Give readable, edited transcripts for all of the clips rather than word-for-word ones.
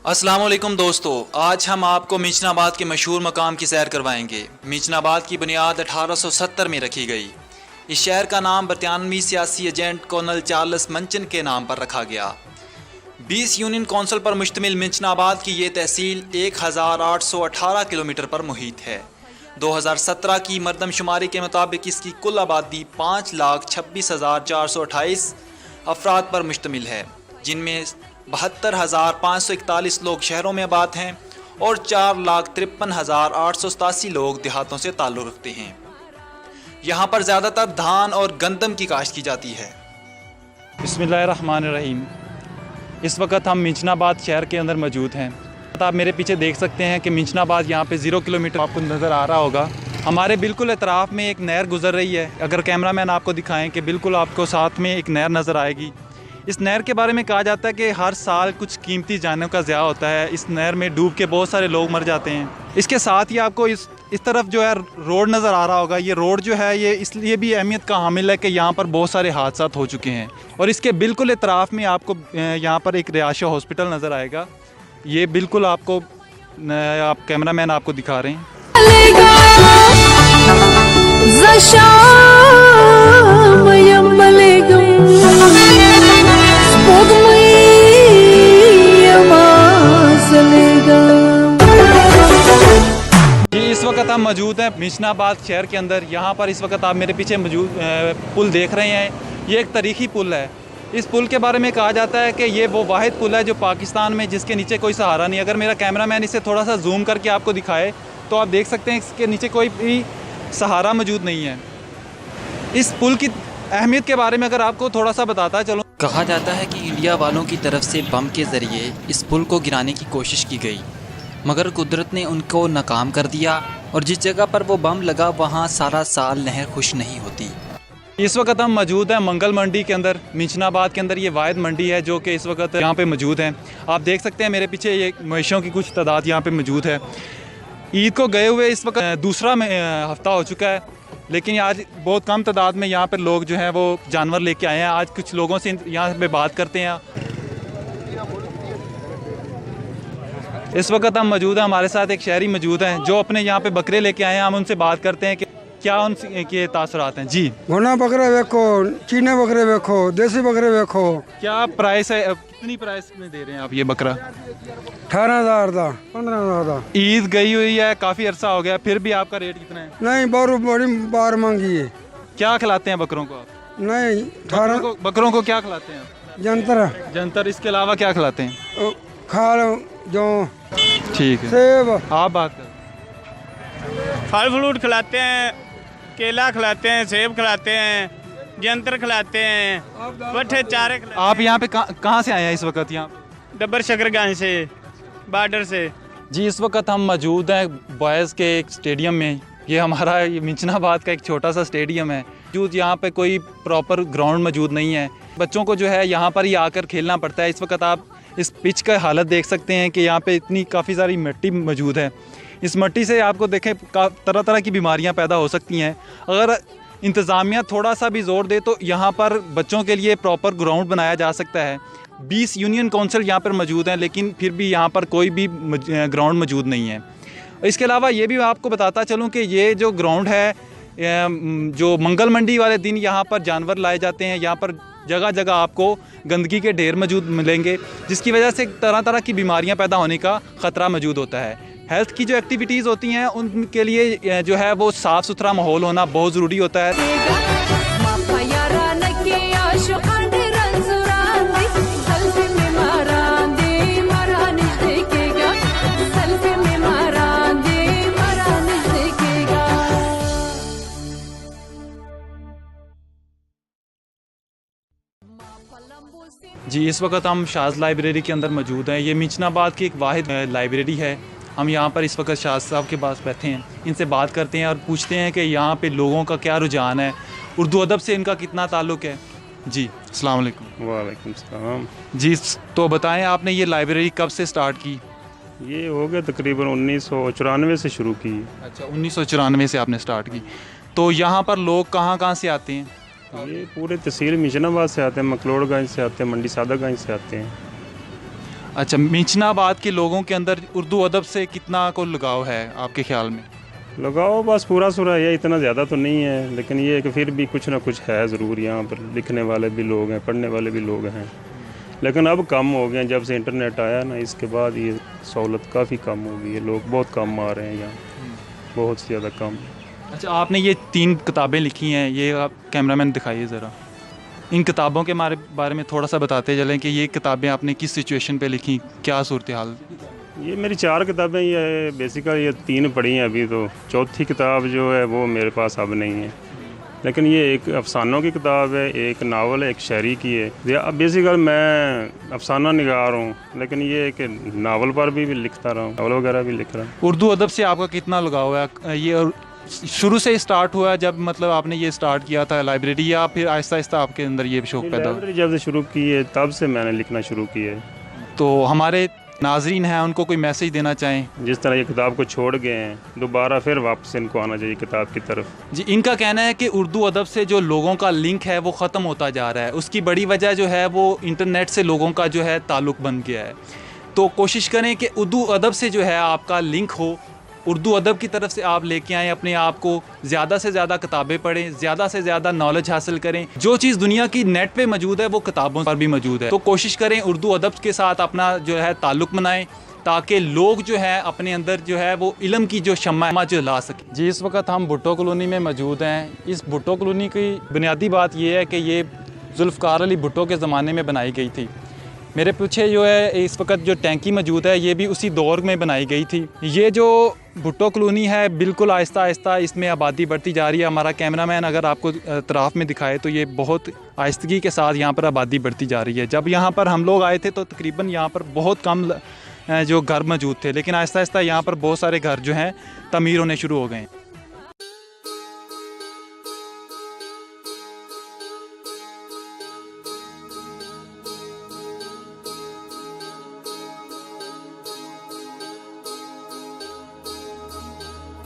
अस्सलाम वालेकुम दोस्तों, आज हम आपको मीचनाबाद के मशहूर मकाम की सैर करवाएंगे। मीचनाबाद की बुनियाद 1870 में रखी गई। इस शहर का नाम बरतानवी सियासी एजेंट कर्नल चार्ल्स मंचन के नाम पर रखा गया। 20 यूनियन कौंसिल पर मुश्तमिल मीचनाबाद की ये तहसील 1818 किलोमीटर पर मुहित है। 2017 की मरदमशुमारी के मुताबिक इसकी कुल आबादी 5,26,428 अफराद पर मुश्तमिल है, जिनमें 72,541 लोग शहरों में आबाद हैं और 4,53,887 लोग देहातों से ताल्लुक़ रखते हैं। यहाँ पर ज़्यादातर धान और गंदम की काश्त की जाती है। बिस्मिल्लाहिर्रहमानिर्रहीम। इस वक्त हम मीचनाबाद शहर के अंदर मौजूद हैं। आप मेरे पीछे देख सकते हैं कि मीचनाबाद यहाँ पे 0 किलोमीटर आपको नज़र आ रहा होगा। हमारे बिल्कुल इतराफ़ में एक नहर गुज़र रही है। अगर कैमरामैन आपको दिखाएं कि बिल्कुल आपको साथ में एक नहर नज़र आएगी। इस नहर के बारे में कहा जाता है कि हर साल कुछ कीमती जानों का ज़िया होता है। इस नहर में डूब के बहुत सारे लोग मर जाते हैं। इसके साथ ही आपको इस तरफ जो है रोड नज़र आ रहा होगा। ये रोड जो है ये इसलिए भी अहमियत का हामिल है कि यहाँ पर बहुत सारे हादसा हो चुके हैं। और इसके बिल्कुल इतराफ़ में आपको यहाँ पर एक रिहायशी हॉस्पिटल नज़र आएगा। ये बिल्कुल आपको आप कैमरामैन आपको दिखा रहे हैं। इस वक्त हम मौजूद हैं मीचनाबाद शहर के अंदर। यहाँ पर इस वक्त आप मेरे पीछे मौजूद पुल देख रहे हैं। ये एक तारीखी पुल है। इस पुल के बारे में कहा जाता है कि ये वो वाहिद पुल है जो पाकिस्तान में जिसके नीचे कोई सहारा नहीं। अगर मेरा कैमरामैन इसे थोड़ा सा जूम करके आपको दिखाए तो आप देख सकते हैं इसके नीचे कोई भी सहारा मौजूद नहीं है। इस पुल की अहमियत के बारे में अगर आपको थोड़ा सा बताता चलो। कहा जाता है कि इंडिया वालों की तरफ से बम के ज़रिए इस पुल को गिराने की कोशिश की गई, मगर कुदरत ने उनको नाकाम कर दिया और जिस जगह पर वो बम लगा वहाँ सारा साल नहर खुश नहीं होती। इस वक्त हम मौजूद हैं मंगल मंडी के अंदर। मीचनाबाद के अंदर ये वाहिद मंडी है जो कि इस वक्त यहाँ पे मौजूद है। आप देख सकते हैं मेरे पीछे ये मवेशियों की कुछ तादाद यहाँ पे मौजूद है। ईद को गए हुए इस वक्त दूसरा हफ्ता हो चुका है, लेकिन आज बहुत कम तादाद में यहाँ पर लोग जो हैं वो जानवर लेके आए हैं। आज कुछ लोगों से यहाँ पे बात करते हैं। इस वक्त हम मौजूद हैं, हमारे साथ एक शहरी मौजूद हैं जो अपने यहाँ पे बकरे लेके आए हैं। हम उनसे बात करते हैं कि क्या उनके तासुरात हैं। जी, घोना बकरे देखो, चीने बकरे देखो, देसी बकरे देखो। क्या प्राइस है, कितनी प्राइस में दे रहे हैं आप ये बकरा? 18,000 का, 15,000 का। ईद गई हुई है, काफ़ी अरसा हो गया, फिर भी आपका रेट कितना है? नहीं, बड़ी बार मांगी है। क्या खिलाते हैं बकरों को आप? नहीं, बकरों को क्या खिलाते हैं आप? जंतर इसके अलावा क्या खिलाते हैं? खाल जो ठीक है, सेब। आप बात करें। फल फ्रूट खिलाते हैं, केला खिलाते हैं, सेब खिलाते हैं, जंतर खिलाते हैं, पट्ठे चारे खिलाते आप यहाँ पे कहाँ से आए हैं इस वक्त? यहाँ डब्बर शक्करगंज से, बॉर्डर से। जी, इस वक्त हम मौजूद हैं बॉयज़ के एक स्टेडियम में। ये हमारा मीचनाबाद का एक छोटा सा स्टेडियम है। यहाँ पे कोई प्रॉपर ग्राउंड मौजूद नहीं है। बच्चों को जो है यहाँ पर ही आकर खेलना पड़ता है। इस वक्त आप इस पिच का हालत देख सकते हैं कि यहाँ पे इतनी काफ़ी सारी मिट्टी मौजूद है। इस मिट्टी से आपको देखें तरह तरह की बीमारियाँ पैदा हो सकती हैं। अगर इंतज़ामिया थोड़ा सा भी ज़ोर दे तो यहाँ पर बच्चों के लिए प्रॉपर ग्राउंड बनाया जा सकता है। 20 यूनियन कौंसिल यहाँ पर मौजूद हैं, लेकिन फिर भी यहाँ पर कोई भी ग्राउंड मौजूद नहीं है। इसके अलावा ये भी आपको बताता चलूँ कि ये जो ग्राउंड है, जो मंगल मंडी वाले दिन यहाँ पर जानवर लाए जाते हैं। यहाँ पर जगह जगह आपको गंदगी के ढेर मौजूद मिलेंगे, जिसकी वजह से तरह तरह की बीमारियाँ पैदा होने का ख़तरा मौजूद होता है। हेल्थ की जो एक्टिविटीज़ होती हैं उनके लिए जो है वो साफ़ सुथरा माहौल होना बहुत ज़रूरी होता है। जी, इस वक्त हम शाज़ लाइब्रेरी के अंदर मौजूद हैं। ये मीचनाबाद की एक वाहिद लाइब्रेरी है। हम यहाँ पर इस वक्त शाह साहब के पास बैठे हैं, इनसे बात करते हैं और पूछते हैं कि यहाँ पे लोगों का क्या रुझान है, उर्दू अदब से इनका कितना ताल्लुक़ है। जी, अस्सलाम वालेकुम। वालेकुम सलाम। जी, तो बताएं आपने ये लाइब्रेरी कब से स्टार्ट की? ये हो गया तकरीबन 1994 से शुरू की। अच्छा, 1994 से आपने स्टार्ट की। तो यहाँ पर लोग कहाँ कहाँ से आते हैं? ये पूरे तहसील मिशनाबाद से आते हैं, मकलोड़गंज से आते हैं, मंडी सादागंज से आते हैं। अच्छा, मिंचनाबाद के लोगों के अंदर उर्दू अदब से कितना को लगाव है आपके ख्याल में? लगाओ बस पूरा सुरा है, इतना ज़्यादा तो नहीं है, लेकिन ये है कि फिर भी कुछ ना कुछ है ज़रूर। यहाँ पर लिखने वाले भी लोग हैं, पढ़ने वाले भी लोग हैं, लेकिन अब कम हो गए हैं। जब से इंटरनेट आया ना, इसके बाद ये सहूलत काफ़ी कम हो गई है। लोग बहुत कम आ रहे हैं यहाँ, बहुत ज़्यादा कम। अच्छा, आपने ये 3 किताबें लिखी हैं, ये आप कैमरामैन दिखाइए ज़रा। इन किताबों के बारे में थोड़ा सा बताते चलें कि ये किताबें आपने किस सिचुएशन पे लिखी, क्या सूरत हाल? ये मेरी 4 किताबें, ये बेसिकली ये 3 पढ़ी हैं अभी, तो चौथी किताब जो है वो मेरे पास अब नहीं है। लेकिन ये एक अफसानों की किताब है, एक नावल है, एक शायरी की है। अब बेसिकली मैं अफसाना निगार हूँ, लेकिन ये एक नावल पर भी लिखता रहा हूँ, नावल वगैरह भी लिख रहा हूँ। उर्दू अदब से आपका कितना लगाव है? ये शुरू से स्टार्ट हुआ जब मतलब आपने ये स्टार्ट किया था लाइब्रेरी, या फिर आहिस्ता आहिस्ता आपके अंदर ये शौक़ पैदा हुआ? लाइब्रेरी जब से शुरू की है तब से मैंने लिखना शुरू किया है। तो हमारे नाजरीन हैं, उनको कोई मैसेज देना चाहें? जिस तरह ये किताब को छोड़ गए हैं, दोबारा फिर वापस इनको आना चाहिए किताब की तरफ। जी, इनका कहना है कि उर्दू अदब से जो लोगों का लिंक है वो ख़त्म होता जा रहा है। उसकी बड़ी वजह जो है वो इंटरनेट से लोगों का जो है ताल्लुक़ बन गया है। तो कोशिश करें कि उर्दू अदब से जो है आपका लिंक हो, उर्दू अदब की तरफ से आप लेके आएँ अपने आप को, ज़्यादा से ज़्यादा किताबें पढ़ें, ज़्यादा से ज़्यादा नॉलेज हासिल करें। जो चीज़ दुनिया की नेट पे मौजूद है वो किताबों पर भी मौजूद है। तो कोशिश करें उर्दू अदब के साथ अपना जो है ताल्लुक़ बनाएं, ताकि लोग जो है अपने अंदर जो है वो इल्म की जो शम्मा जो ला सकें। जी, इस वक्त हम भुट्टो कॉलोनी में मौजूद हैं। इस भुट्टो कॉलोनी की बुनियादी बात ये है कि ये जुल्फ़कार अली भुट्टो के ज़माने में बनाई गई थी। मेरे पीछे जो है इस वक्त जो टैंकी मौजूद है, ये भी उसी दौर में बनाई गई थी। ये जो भुट्टो कॉलोनी है, बिल्कुल आहिस्ता आहिस्ता इसमें आबादी बढ़ती जा रही है। हमारा कैमरामैन अगर आपको अतराफ़ में दिखाए तो ये बहुत आहिस्तगी के साथ यहाँ पर आबादी बढ़ती जा रही है। जब यहाँ पर हम लोग आए थे तो तकरीबन यहाँ पर बहुत कम जो घर मौजूद थे, लेकिन आहिस्ता आहिस्ता यहाँ पर बहुत सारे घर जो हैं तमीर होने शुरू हो गए हैं।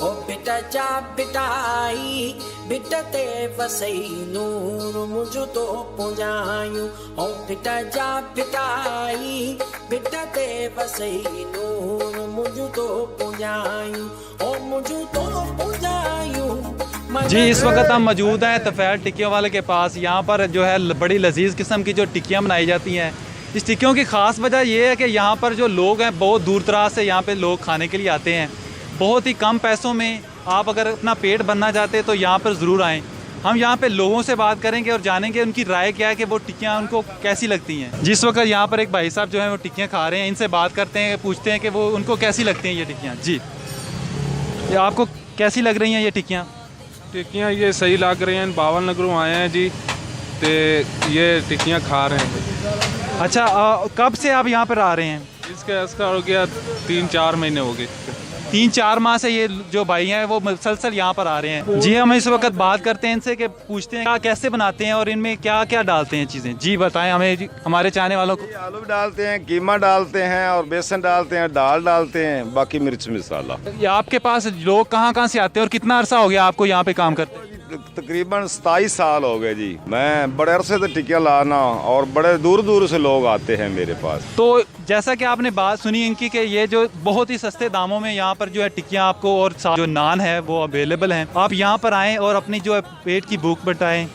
ओ बेटा जा बिटाई बेटा ते वसई नूर मुझो तो पुजायूं। ओ बेटा जा बिटाई बेटा ते वसई नूर मुझो तो पुजायूं। ओ मुझो तो पुजायूं। जी, इस वक्त हम मौजूद हैं तफैल टिक्कियों वाले के पास। यहाँ पर जो है बड़ी लजीज किस्म की जो टिक्कियाँ बनाई जाती हैं। इस टिक्कियों की ख़ास वजह ये है कि यहाँ पर जो लोग हैं बहुत दूर दराज से यहाँ पे लोग खाने के लिए आते हैं। बहुत ही कम पैसों में आप अगर अपना पेट भरना चाहते हैं तो यहाँ पर ज़रूर आएँ। हम यहाँ पे लोगों से बात करेंगे और जानेंगे उनकी राय क्या है कि वो टिक्कियाँ उनको कैसी लगती हैं। जिस वक्त यहाँ पर एक भाई साहब जो हैं वो टिक्कियाँ खा रहे हैं, इनसे बात करते हैं, पूछते हैं कि वो उनको कैसी लगती हैं ये टिक्कियाँ। जी, ये आपको कैसी लग रही हैं ये टिक्कियाँ? टिक्कियाँ ये सही लग रही हैं। 52 नगरों आए हैं जी, तो ये टिक्कियाँ खा रहे हैं। अच्छा, कब से आप यहाँ पर आ रहे हैं? इसका हो गया 3-4 महीने हो गए। 3-4 माह से ये जो भाई हैं वो मुसलसल यहाँ पर आ रहे हैं। जी, हम इस वक्त बात करते हैं इनसे कि पूछते हैं क्या कैसे बनाते हैं और इनमें क्या क्या डालते हैं चीज़ें। जी बताएं हमें, हमारे चाहने वालों को। आलू भी डालते हैं, कीमा डालते हैं और बेसन डालते हैं, दाल डालते हैं, बाकी मिर्च मसाला। ये आपके पास लोग कहाँ कहाँ से आते हैं और कितना अरसा हो गया आपको यहाँ पे काम करते हैं? तकरीबन 27 साल हो गए जी। मैं बड़े अरसे से टिक्कियाँ लाना और बड़े दूर दूर से लोग आते हैं मेरे पास। तो जैसा कि आपने बात सुनी इनकी कि ये जो बहुत ही सस्ते दामों में यहाँ पर जो है टिक्कियाँ आपको और जो नान है वो अवेलेबल हैं। आप यहाँ पर आएँ और अपनी जो है पेट की भूख मिटाएं।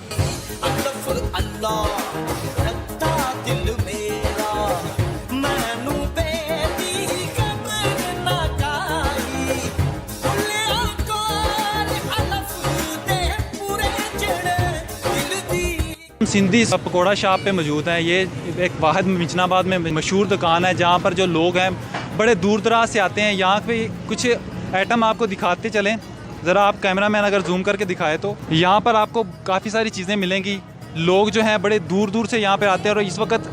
सिंधी पकौड़ा शॉप पे मौजूद है। ये एक वाहिद मिंचनाबाद में मशहूर दुकान है जहाँ पर जो लोग हैं बड़े दूर दराज से आते हैं। यहाँ पे कुछ आइटम आपको दिखाते चलें, ज़रा आप कैमरामैन अगर जूम करके दिखाए तो यहाँ पर आपको काफ़ी सारी चीज़ें मिलेंगी। लोग जो हैं बड़े दूर दूर से यहाँ पर आते हैं और इस वक्त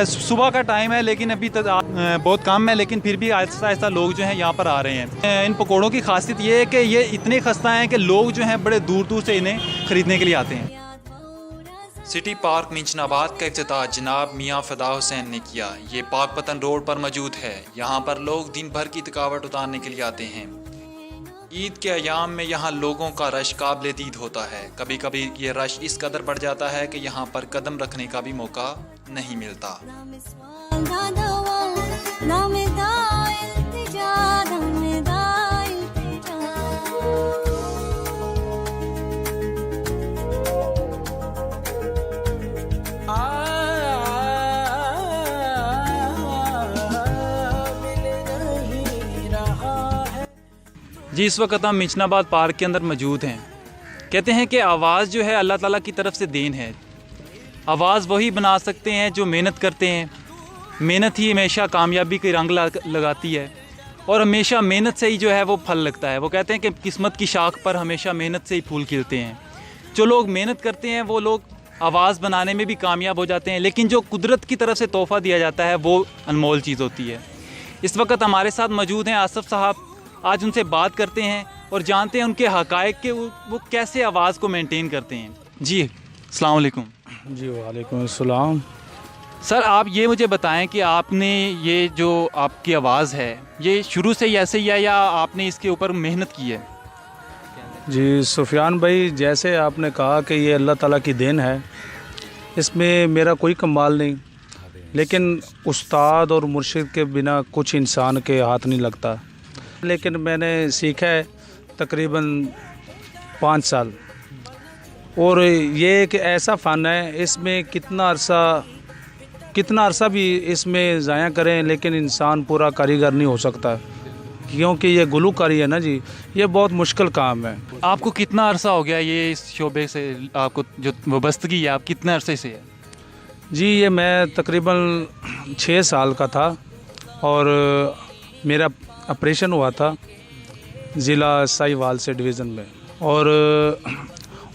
सुबह का टाइम है, लेकिन अभी तक बहुत कम है, लेकिन फिर भी आहिस्ता आहिस्ता लोग जो हैं यहाँ पर आ रहे हैं। इन पकौड़ों की खासियत ये है कि ये इतने खस्ता हैं कि लोग जो हैं बड़े दूर दूर से इन्हें ख़रीदने के लिए आते हैं। सिटी पार्क मिंचनाबाद का इफ्तिताह जनाब मियाँ फ़दा हुसैन ने किया। ये पाकपतन रोड पर मौजूद है। यहाँ पर लोग दिन भर की थकावट उतारने के लिए आते हैं। ईद के अयाम में यहाँ लोगों का रश काबिल दीद होता है। कभी कभी ये रश इस कदर बढ़ जाता है कि यहाँ पर कदम रखने का भी मौका नहीं मिलता। जी, इस वक्त हम मिचनाबाद पार्क के अंदर मौजूद हैं। कहते हैं कि आवाज़ जो है अल्लाह ताला की तरफ से देन है। आवाज़ वही बना सकते हैं जो मेहनत करते हैं। मेहनत ही हमेशा कामयाबी के रंग लगाती है और हमेशा मेहनत से ही जो है वो फल लगता है। वो कहते हैं कि किस्मत की शाख पर हमेशा मेहनत से ही फूल खिलते हैं। जो लोग मेहनत करते हैं वो लोग आवाज़ बनाने में भी कामयाब हो जाते हैं, लेकिन जो कुदरत की तरफ से तोहफ़ा दिया जाता है वो अनमोल चीज़ होती है। इस वक्त हमारे साथ मौजूद हैं आसफ़ साहब। आज उनसे बात करते हैं और जानते हैं उनके हक़ाइक़ के वो कैसे आवाज़ को मेंटेन करते हैं। जी, अस्सलाम वालेकुम। जी वालेकुम अस्सलाम। सर, आप ये मुझे बताएं कि आपने ये जो आपकी आवाज़ है ये शुरू से ही ऐसे ही है या आपने इसके ऊपर मेहनत की है? जी सुफियान भाई, जैसे आपने कहा कि ये अल्लाह ताला की देन है, इसमें मेरा कोई कमाल नहीं, लेकिन उस्ताद और मुर्शिद के बिना कुछ इंसान के हाथ नहीं लगता। लेकिन मैंने सीखा है तकरीबन 5 साल, और ये एक ऐसा फ़न है, इसमें कितना अरसा भी इसमें ज़ाया करें लेकिन इंसान पूरा कारीगर नहीं हो सकता, क्योंकि ये गुलूकारी है ना जी, ये बहुत मुश्किल काम है। आपको कितना अरसा हो गया ये इस शोबे से, आपको जो वाबस्तगी है आप कितने अरसे से है? जी, ये मैं तकरीबन 6 साल का था और मेरा ऑपरेशन हुआ था ज़िला साहिवाल से डिवीज़न में, और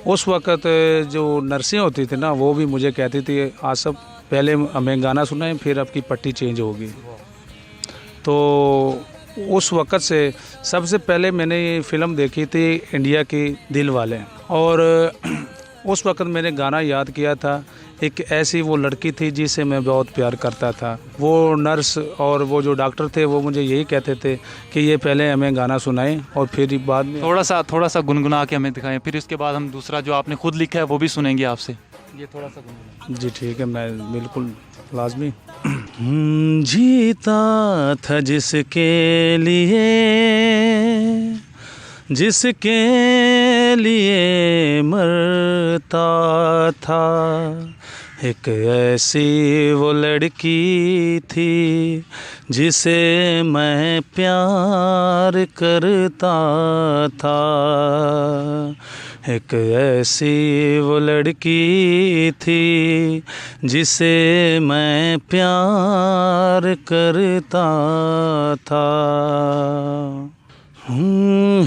उस वक़्त जो नर्सें होती थी ना वो भी मुझे कहती थी, आसफ़ पहले हमें गाना सुनाएं फिर आपकी पट्टी चेंज होगी। तो उस वक़्त से सबसे पहले मैंने ये फ़िल्म देखी थी इंडिया की दिल वाले, और उस वक़्त मैंने गाना याद किया था, एक ऐसी वो लड़की थी जिसे मैं बहुत प्यार करता था। वो नर्स और वो जो डॉक्टर थे वो मुझे यही कहते थे कि ये पहले हमें गाना सुनाएं और फिर बाद में थोड़ा सा गुनगुना के हमें दिखाएं, फिर उसके बाद हम दूसरा जो आपने खुद लिखा है वो भी सुनेंगे आपसे। ये थोड़ा सा गुनगुना। जी ठीक है, मैं बिल्कुल लाजमी। जीता था जिसके लिए मरता था, एक ऐसी वो लड़की थी जिसे मैं प्यार करता था, एक ऐसी वो लड़की थी जिसे मैं प्यार करता था।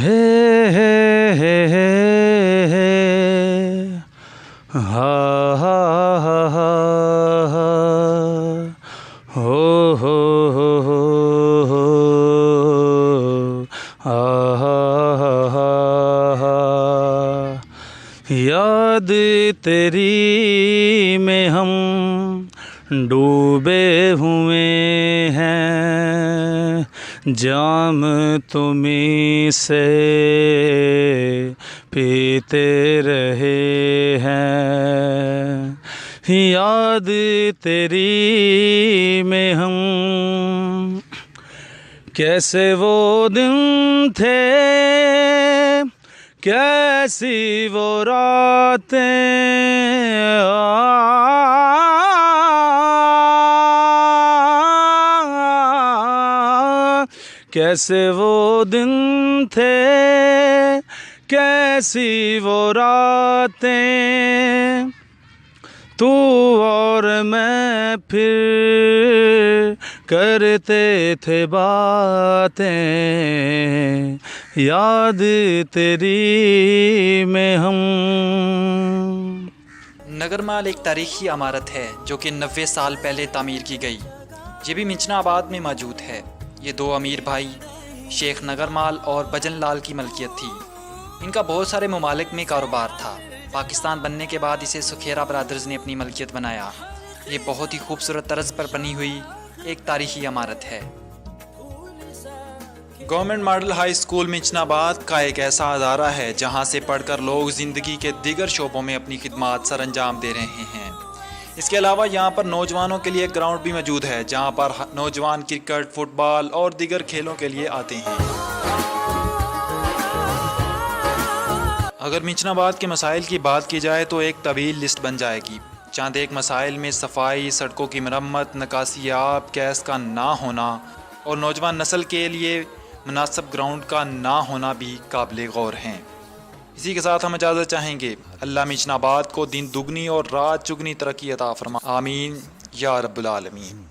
हे हा हा हा हा हो याद तेरी में हम डूबे हुए हैं, जाम तुम्हीं से पीते रहे हैं, याद तेरी में हम कैसे वो दिन थे, कैसी वो रातें, कैसे वो दिन थे, कैसी वो रातें, तू और मैं फिर करते थे बातें, याद तेरी में हम। नगरमाल एक तारीखी इमारत है जो कि 90 साल पहले तामीर की गई। ये भी मिचनाबाद में मौजूद है। ये 2 अमीर भाई शेख नगरमाल और बजन लाल की मलकियत थी। इनका बहुत सारे ममालिक में कारोबार था। पाकिस्तान बनने के बाद इसे सुखेरा ब्रदर्स ने अपनी मलकियत बनाया। ये बहुत ही खूबसूरत तर्ज पर बनी हुई एक तारीखी इमारत है। गवर्नमेंट मॉडल हाई स्कूल मिचनाबाद का एक ऐसा अदारा है जहां से पढ़कर लोग ज़िंदगी के दीगर शोबों में अपनी खिदमात सर अंजाम दे रहे हैं। इसके अलावा यहाँ पर नौजवानों के लिए एक ग्राउंड भी मौजूद है जहाँ पर नौजवान क्रिकेट, फुटबॉल और दीगर खेलों के लिए आते हैं। अगर मिचनाबाद के मसाइल की बात की जाए तो एक तवील लिस्ट बन जाएगी। चंद एक मसाइल में सफाई, सड़कों की मरम्मत, निकासी आब, गैस का ना होना और नौजवान नस्ल के लिए मुनासिब ग्राउंड का ना होना भी काबिल गौर हैं। इसी के साथ हम इजाज़त चाहेंगे। अल्लाह मिचनाबाद को दिन दुगनी और रात चुगनी तरक्की अता फरमा। आमीन या रब्बुल आलमीन।